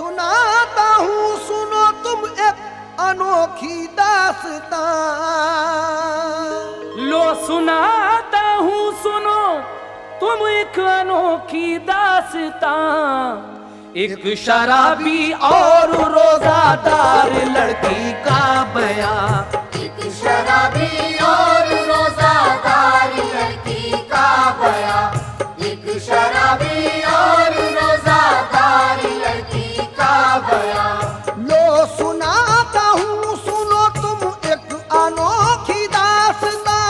सुनाता हूँ सुनो तुम एक अनोखी दास्तां। लो सुनाता हूँ सुनो तुम एक अनोखी दास्तां। एक शराबी और रोजादार लड़की का बयां। एक शराबी और रोजादार लड़की का बयां। एक शराबी और रोजादार लड़की का बयां। लो सुनाता हूँ सुनो तुम एक अनोखी दास्तां।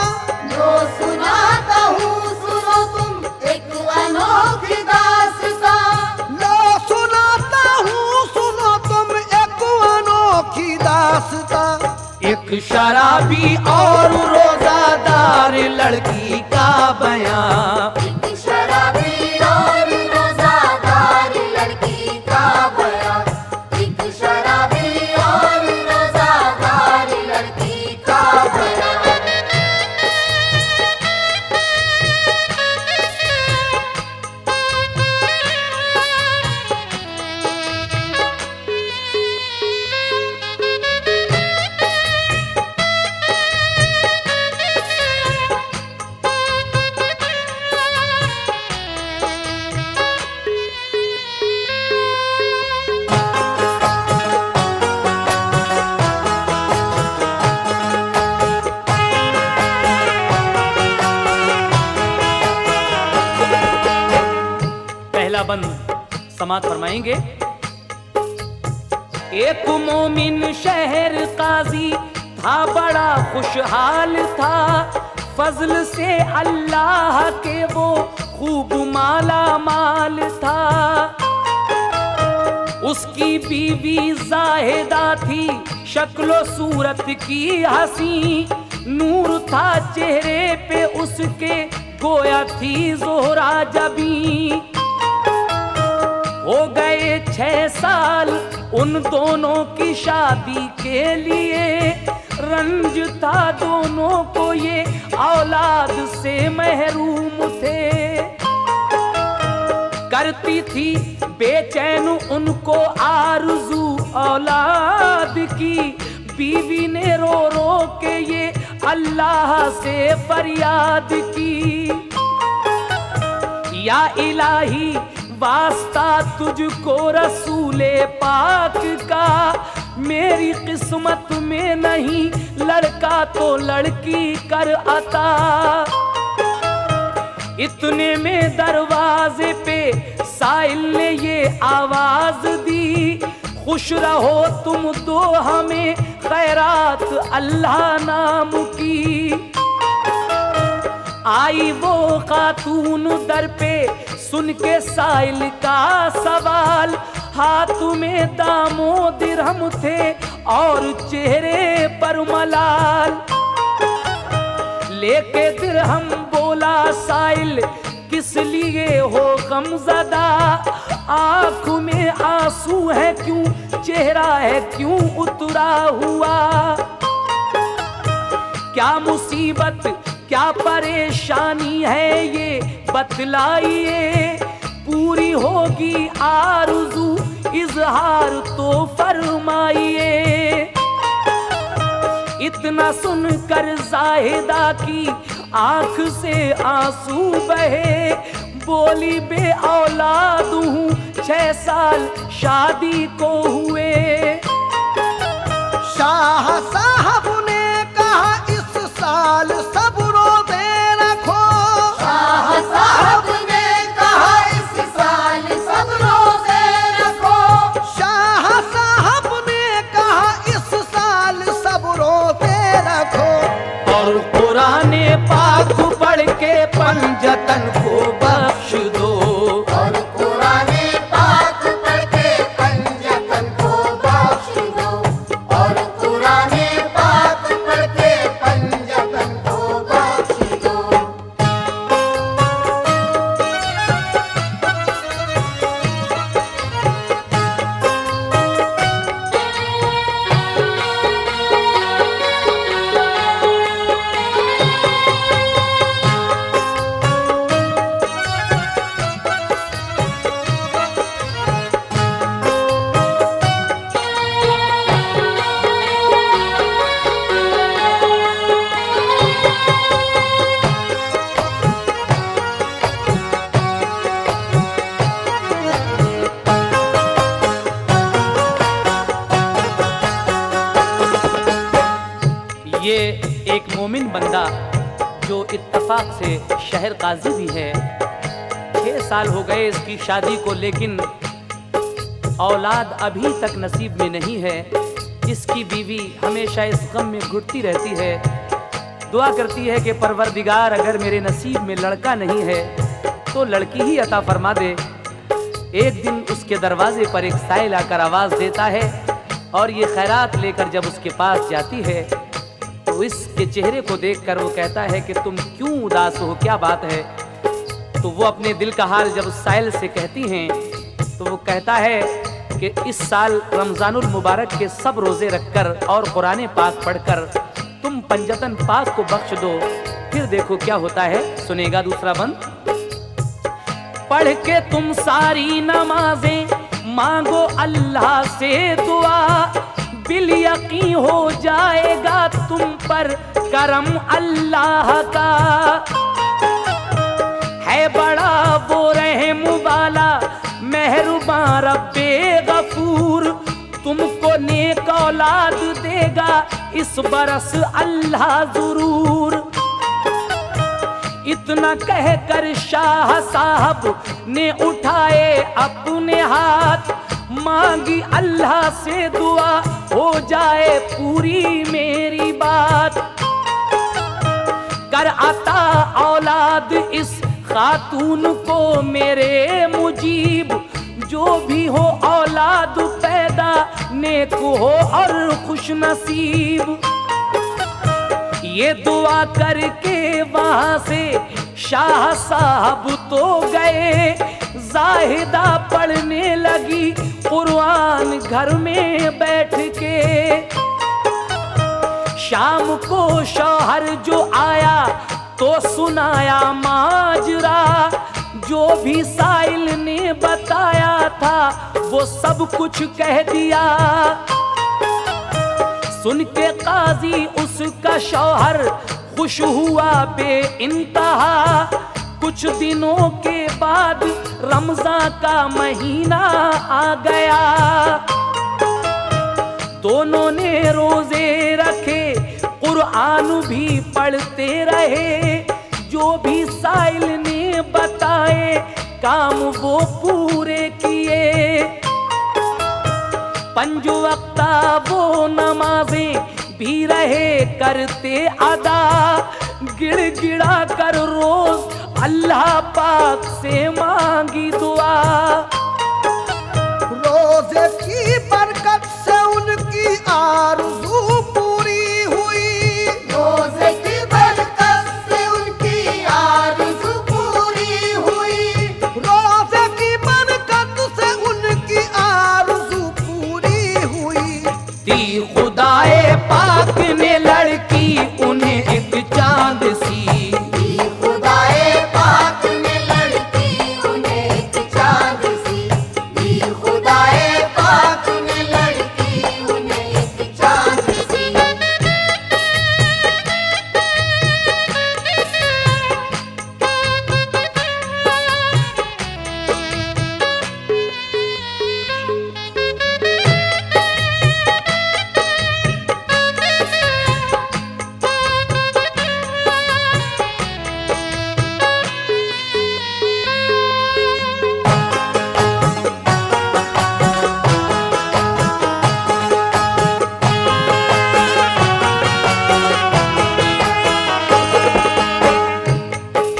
लो सुनाता हूँ सुनो तुम एक अनोखी दास्तां। लो सुनाता हूँ सुनो तुम एक अनोखी दास्तां। एक शराबी और रोजादार लड़की का बयां। एक शराबी और रोजादार लड़की का बयां। एक शराबी और रोजादार लड़की का बयां। पहला बंद समाप्त फरमाएंगे। एक मोमिन शहर काजी था, बड़ा खुशहाल था। फजल से अल्लाह के वो खूब माला माल था। उसकी बीवी जाहिदा थी, शक्लो सूरत की हसी। नूर था चेहरे पे उसके, गोया थी जोहरा जबी। हो गए 6 साल उन दोनों की शादी के लिए। रंज था दोनों को, ये औलाद से महरूम थे। करती थी बेचैन उनको आरज़ू औलाद की। बीवी ने रो रो के ये अल्लाह से फरियाद की। या इलाही वास्ता तुझको रसूले पाक का। मेरी किस्मत में नहीं लड़का तो लड़की कर अता। इतने में दरवाजे पे साइल ने ये आवाज दी। खुश रहो तुम दो हमें खैरात अल्लाह नाम की। आई वो खातून दर पे, सुन के साइल का सवाल। हाथ में दामो दिरहम थे और चेहरे पर मलाल। लेके दिरहम बोला साइल, किस लिए हो गमज़दा। आँख में आंसू है क्यों, चेहरा है क्यों उतरा हुआ। क्या मुसीबत क्या परेशानी है ये बतलाइए। पूरी होगी आरज़ू इजहार तो फरमाइए। इतना सुनकर जाहिदा की आंख से आंसू बहे। बोली बे औलाद हूँ 6 साल शादी को हुए। शाह साहब ने कहा इस साल सब रोज़े रखो। शाह साहब ने कहा इस साल सब रोज़े रखो। शाह साहब ने कहा इस साल सब रोज़े रखो। और कुराने पाक पढ़ के पंजतन को बख्श दो। और कुराने पाक पढ़ के पंजतन को बख्श दो। और कुराने पाक पढ़ के पंजतन को बख्श दो। बंदा जो इत्तफाक से शहर काजी भी है, 6 साल हो गए इसकी शादी को, लेकिन औलाद अभी तक नसीब में नहीं है। इसकी बीवी हमेशा इस गम में घुटती रहती है, दुआ करती है कि परवरदिगार अगर मेरे नसीब में लड़का नहीं है तो लड़की ही अता फरमा दे। एक दिन उसके दरवाजे पर एक साइल आकर आवाज़ देता है और ये खैरात लेकर जब उसके पास जाती है तो इसके चेहरे को देखकर वो कहता है कि तुम क्यों उदास हो, क्या बात है? तो वो अपने दिल का हाल जब उस साइल से कहती हैं तो वो कहता है कि इस साल रमज़ानुल मुबारक के सब रोज़े रखकर और कुरान पाक पढ़कर तुम पंजतन पाक को बख्श दो, फिर देखो क्या होता है। सुनेगा दूसरा बंद। पढ़ के तुम सारी नमाजें मांगो अल्लाह से दुआ, बिल यकीन हो जाएगा तुम पर करम अल्लाह का। है बड़ा वो रहम वाला मेहरबान रब्बे गफूर, तुमको नेक औलाद देगा इस बरस अल्लाह जरूर। इतना कहकर शाह साहब ने उठाए अपने हाथ, मांगी अल्लाह से दुआ हो जाए पूरी मेरी बात। कर अता औलाद इस खातून को मेरे मुजीब, जो भी हो औलाद पैदा नेक हो और खुश नसीब। ये दुआ करके वहां से शाह साहब तो गए, जाहिदा पढ़ने लगी कुरान घर में बैठ के। शाम को शौहर जो आया तो सुनाया माजरा, जो भी साइल ने बताया था वो सब कुछ कह दिया। सुन के काजी उसका शौहर खुश हुआ बे इंतहा। कुछ दिनों के बाद रमजान का महीना आ गया, दोनों ने रोजे रखे, कुरान भी पढ़ते रहे। जो भी साइल ने बताए काम वो पूरे किए। 5 वक्ता वो नमाजें भी रहे करते अदा, गिड़गिड़ा कर रोज अल्लाह पाक से मांगी दुआ। रोजे की बरकत से उनकी आरज़ू पूरी हुई, रोज़े की बरकत से उनकी आरज़ू पूरी हुई। रोजे की बरकत से उनकी आरज़ू पूरी हुई। दी खुदाए पाक ने लड़की उन्हें एक चांद सी, दी खुदाए पाक ने लड़की उन्हें एक चांद सी, दी खुदाए पाक ने लड़की उन्हें एक चांद सी।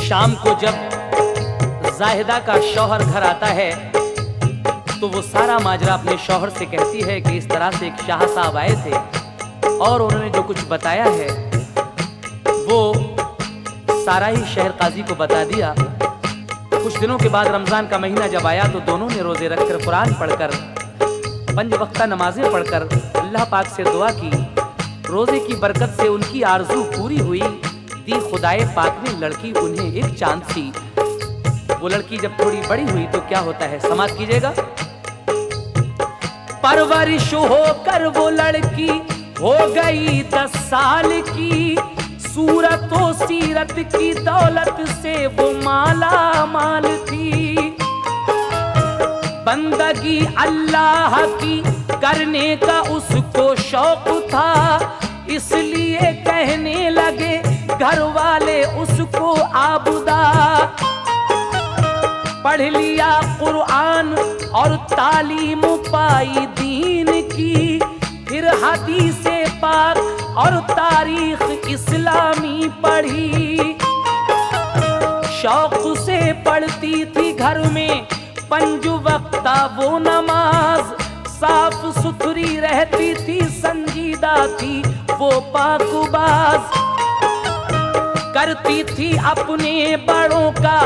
शाम को जब जाहिदा का शौहर घर आता है तो वो सारा माजरा अपने शौहर से कहती है कि इस तरह से एक शाह साहब आए थे और उन्होंने जो कुछ बताया है वो सारा ही शहर काजी को बता दिया। कुछ दिनों के बाद रमज़ान का महीना जब आया तो दोनों ने रोज़े रखकर कुरान पढ़कर 5 वक्ता नमाजें पढ़कर अल्लाह पाक से दुआ की। रोज़े की बरकत से उनकी आरज़ू पूरी हुई। दी खुदाए पाक ने लड़की उन्हें एक चांद सी। वो लड़की जब थोड़ी बड़ी हुई तो क्या होता है, समाप्त कीजिएगा। परवरिश होकर वो लड़की हो गई 10 साल की, सूरत और सीरत की दौलत से वो माला माल थी। बंदगी अल्लाह की करने का उसको शौक था, इसलिए कहने लगे घर वाले उसको आबुदा। पढ़ लिया कुरान और तालीम पाई दीन की, फिर हदीसे पाक और तारीख इस्लामी पढ़ी। शौक से पढ़ती थी घर में 5 वक्ता वो नमाज, साफ सुथरी रहती थी, संजीदा थी वो पाकबाज। करती थी अपने बड़ों का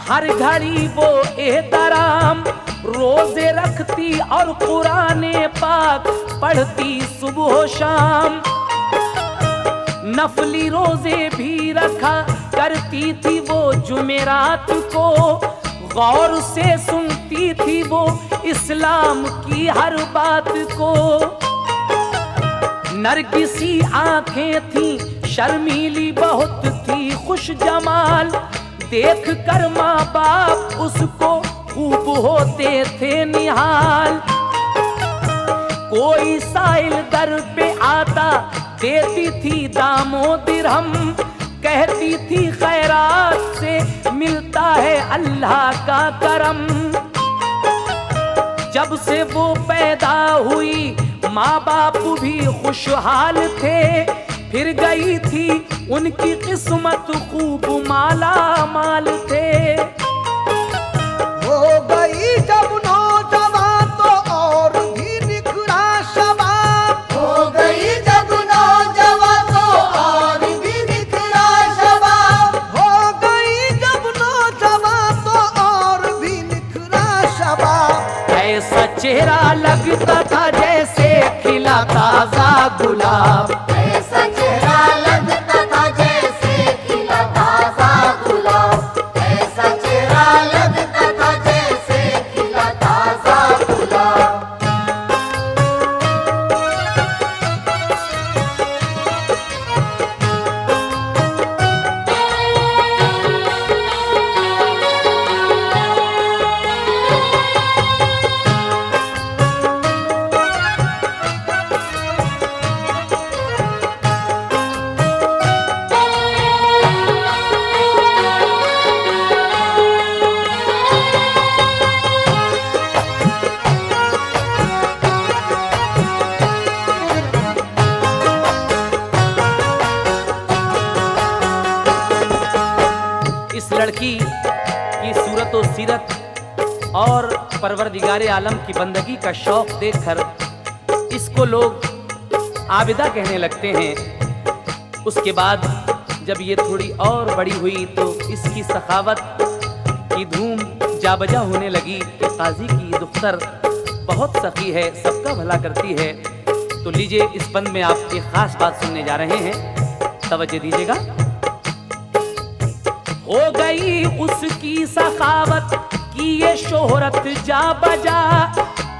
हर घड़ी वो एहतराम, रोजे रखती और कुराने पाक पढ़ती सुबह शाम। नफली रोजे भी रखा करती थी वो जुमेरात को, गौर से सुनती थी वो इस्लाम की हर बात को। नरगिसी आंखें थी, शर्मीली बहुत थी, खुश जमाल, देख कर माँ बाप उसको खूब होते थे निहाल। कोई साइल दर पे आता देती थी दामो दिरहम, कहती थी खैरात से मिलता है अल्लाह का करम। जब से वो पैदा हुई माँ बाप भी खुशहाल थे, फिर गई थी उनकी किस्मत खूब माला माल थे। हो गई जब नौजवान तो और भी निखरा शबाब। हो गई जब नौजवान तो और भी निखरा शबाब। हो गई जब नौजवान तो और भी निखरा शबाब। ऐसा चेहरा लगता था जैसे खिला ताजा गुलाब। ऐसा चेहरा लगता था जैसे खिला ताजा गुलाब। ऐसा चेहरा लगता था जैसे खिला ताजा गुलाब। इस लड़की की सूरत और सीरत और परवरदिगारे आलम की बंदगी का शौक देखकर इसको लोग आबिदा कहने लगते हैं। उसके बाद जब ये थोड़ी और बड़ी हुई तो इसकी सखावत की धूम जाबजा होने लगी कि काजी की दुख्तर बहुत सखी है, सबका भला करती है। तो लीजिए इस बंद में आप एक खास बात सुनने जा रहे हैं, तवज्जो दीजिएगा। हो गई उसकी सखावत की ये शोहरत जा बजा,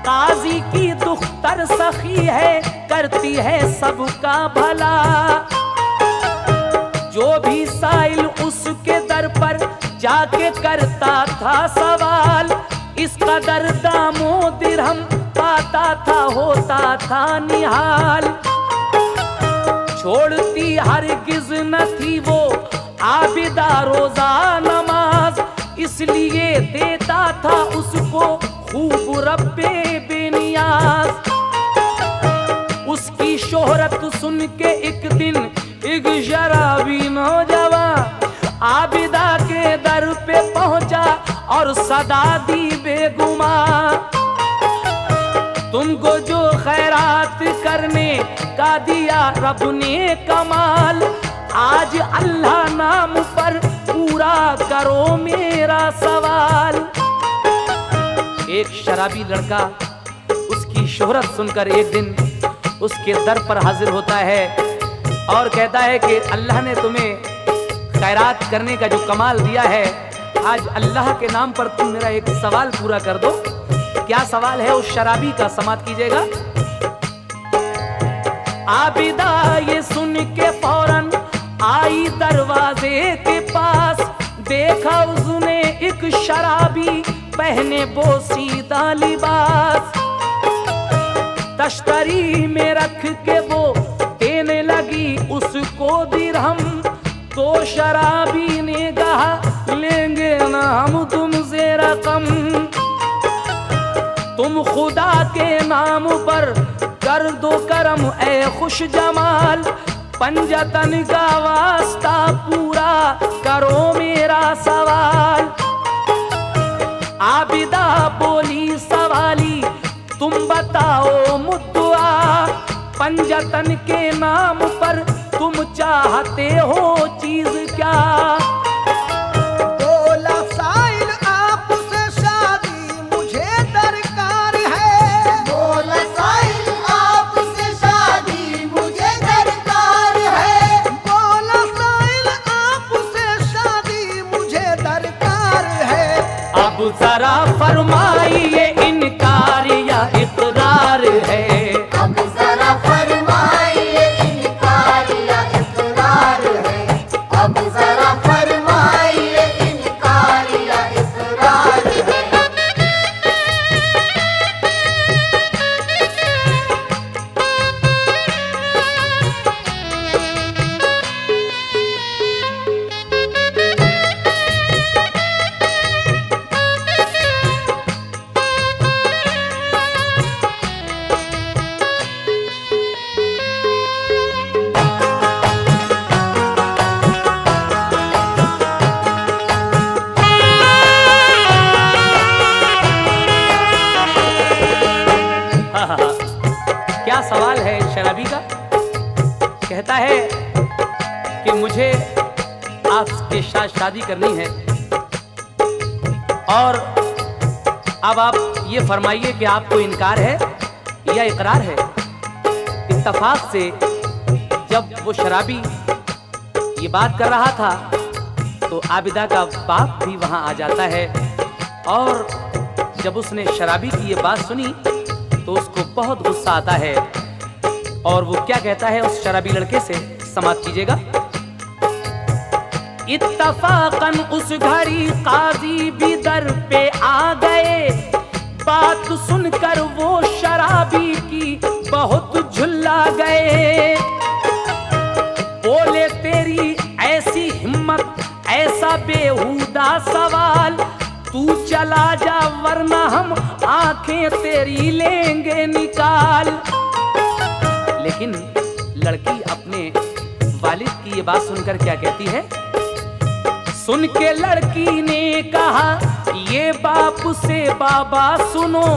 काजी की दुख्तर सखी है, करती है सबका भला। जो भी साइल उसके दर पर जाके करता था सवाल, इस कदर दामो दिरहम पाता था, होता था निहाल। छोड़ती हरगिज न थी वो आबिदा रोजा नमाज, इसलिए देता था उसको खूब रब्बे बेनियाज। उसकी शोहरत सुन के एक दिन एक शराबी नौजवान आबिदा के दर पे पहुंचा और सदा दी बेगुमा। तुमको जो खैरात करने का दिया रब ने कमाल, आज अल्लाह नाम पर पूरा करो मेरा सवाल। एक शराबी लड़का उसकी शोहरत सुनकर एक दिन उसके दर पर हाजिर होता है और कहता है कि अल्लाह ने तुम्हें खैरात करने का जो कमाल दिया है, आज अल्लाह के नाम पर तुम मेरा एक सवाल पूरा कर दो। क्या सवाल है उस शराबी का, समात कीजिएगा। आबिदा ये सुन के फौरन आई दरवाजे के पास, देखा उसने एक शराबी पहने बोसीदा लिबास। तश्तरी में रख के वो देने लगी उसको दिरहम, तो के नाम पर कर दो करम ए खुश जमाल, पंजतन का वास्ता पूरा करो मेरा सवाल। आबिदा बोली सवाली तुम बताओ मुद्दुआ, पंजतन के नाम पर तुम चाहते हो चीज क्या? बोला साइल आपसे शादी मुझे दरकार है। बोला साहिल आपसे शादी मुझे दरकार है। बोला साइल आपसे शादी मुझे दरकार है। अब जरा फरमाइए इनकार या इकरार है? अब जरा फरमाइए इनकार या इकरार है। अब जरा फरमाइए इनकार या इकरार है। क्या सवाल है शराबी का? कहता है कि मुझे आपके साथ शादी करनी है, और अब आप ये फरमाइए कि आपको इनकार है या इकरार है? इत्तफाक से जब वो शराबी ये बात कर रहा था तो आबिदा का बाप भी वहां आ जाता है, और जब उसने शराबी की ये बात सुनी तो उसको बहुत गुस्सा आता है, और वो क्या कहता है उस शराबी लड़के से, समाप्त कीजिएगा। इत्तफाकन उस घड़ी काजी भी दर पे आ गए, बात सुनकर वो शराबी की बहुत झुल्ला गए। बोले तेरी ऐसी हिम्मत, ऐसा बेहुदा सवाल, तू चला जा वरना हम आंखें तेरी लेंगे निकाल। लेकिन लड़की अपने वालिद की ये बात सुनकर क्या कहती है? सुन के लड़की ने कहा ये बाप से बाबा सुनो,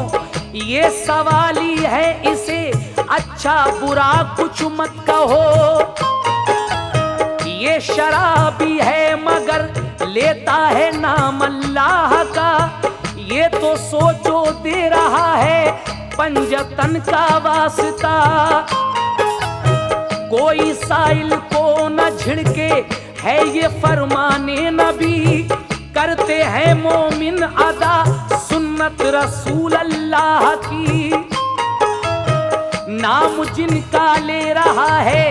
ये सवाली है इसे अच्छा बुरा कुछ मत कहो। ये शराबी है मगर लेता है नाम अल्लाह का, ये तो सोचो दे रहा है पंजतन का वास्ता। कोई साइल को न झिड़के है ये फरमाने नबी, करते हैं मोमिन अदा सुन्नत रसूल अल्लाह की। नाम जिनका ले रहा है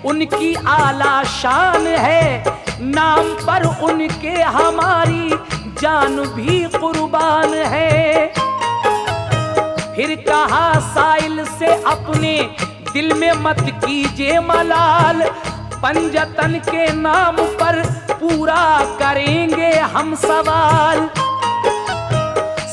उनकी आला शान है, नाम पर उनके हमारी जान भी कुर्बान है। फिर कहा साइल से अपने दिल में मत कीजिए मलाल, पंजतन के नाम पर पूरा करेंगे हम सवाल।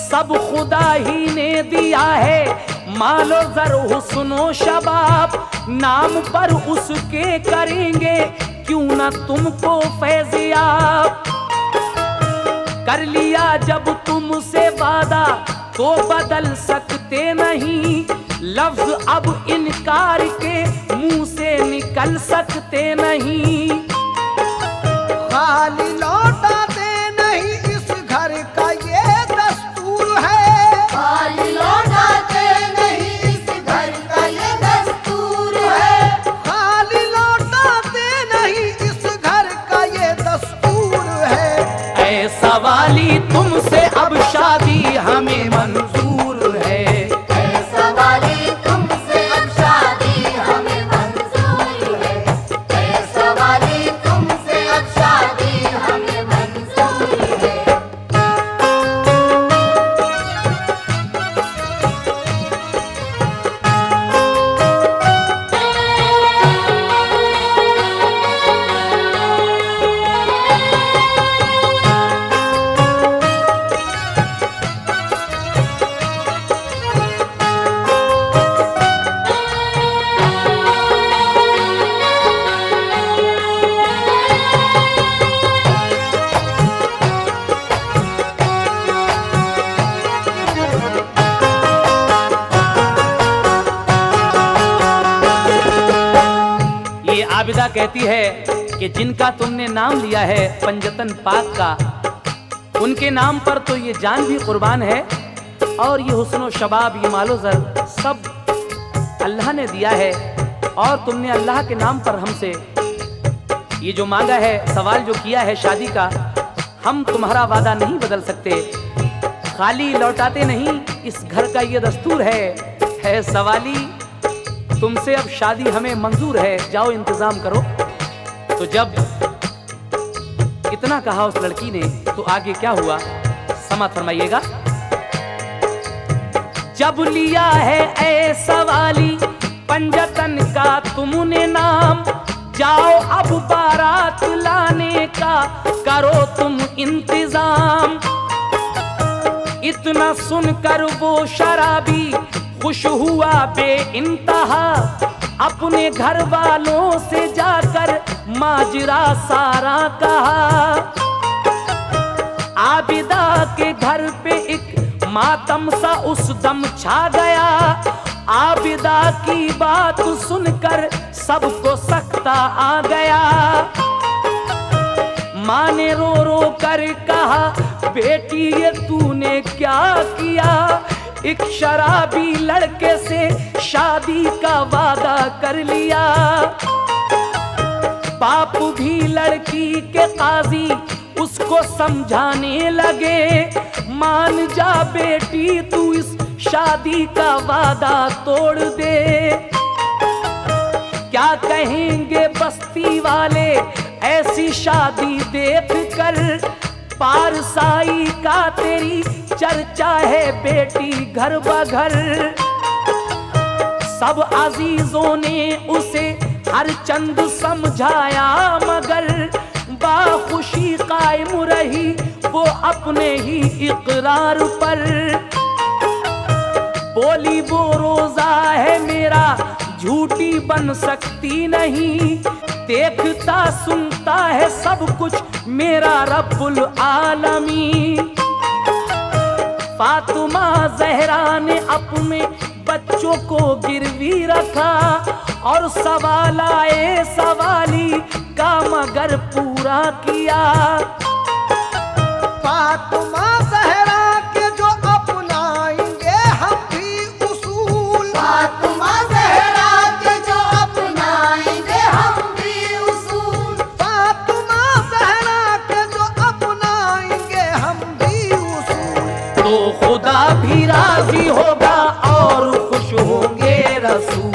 सब खुदा ही ने दिया है मालो जर हुस्नो शबाब, नाम पर उसके करेंगे क्यों न तुमको फैज़याब। कर लिया जब तुमसे वादा तो बदल सकते नहीं, लफ्ज अब इनकार के मुंह से निकल सकते नहीं। खाली लौटा दे नहीं इस घर का ये दस्तूर है। खाली लौटा दे नहीं इस घर का ये दस्तूर है। खाली लौटा दे नहीं इस घर का ये दस्तूर है। ऐ सवाली तुमसे अब शादी हमें मंजूर है। ऐ सवाली तुमसे अब शादी हमें मंजूर है। ऐ सवाली तुमसे अब शादी हमें मंजूर है। आबिदा कहती है कि जिनका तुमने नाम लिया है पंजतन पाक का, उनके नाम पर तो ये जान भी कुर्बान है, और ये हुस्न शबाब, ये मालो ज़र सब अल्लाह ने दिया है। और तुमने अल्लाह के नाम पर हमसे ये जो मांगा है, सवाल जो किया है शादी का, हम तुम्हारा वादा नहीं बदल सकते, खाली लौटाते नहीं, इस घर का ये दस्तूर है सवाली, तुमसे अब शादी हमें मंजूर है, जाओ इंतजाम करो। तो जब इतना कहा उस लड़की ने, तो आगे क्या हुआ समात फरमाइएगा। जब लिया है ऐ सवाली पंजतन का तुमने नाम, जाओ अब बारात लाने का करो तुम इंतजाम। इतना सुनकर वो शराबी खुश हुआ बेइंतहा, अपने घर वालों से जाकर माजरा सारा कहा। आबिदा के घर पे एक मातम सा उस दम छा गया, आबिदा की बात सुनकर सबको सकता आ गया। माँ ने रो रो कर कहा, बेटी ये तूने क्या किया, एक शराबी लड़के से शादी का वादा कर लिया। बाप भी लड़की के काजी उसको समझाने लगे, मान जा बेटी तू इस शादी का वादा तोड़ दे। क्या कहेंगे बस्ती वाले ऐसी शादी देख कर, पारसाई का तेरी चर्चा है बेटी घर बघर। सब अजीजों ने उसे हर चंद समझाया, मगर बाखुशी कायम रही वो अपने ही इकरार पर। बोली वो रोजा है मेरा झूठी बन सकती नहीं, देखता सुनता है सब कुछ मेरा रब्बुल आलमी। फातिमा ज़हरा ने अपने बच्चों को गिरवी रखा, और सवाल आए सवाली का मगर पूरा किया। फातिमा ज़हरा के जो अपनाएंगे हम भी उसूल, फातिमा ज़हरा के जो अपनाएंगे हम भी उसूल, फातिमा ज़हरा के जो अपनाएंगे हम भी उसूल, तो खुदा भी राजी होगा और खुश होंगे रसूल।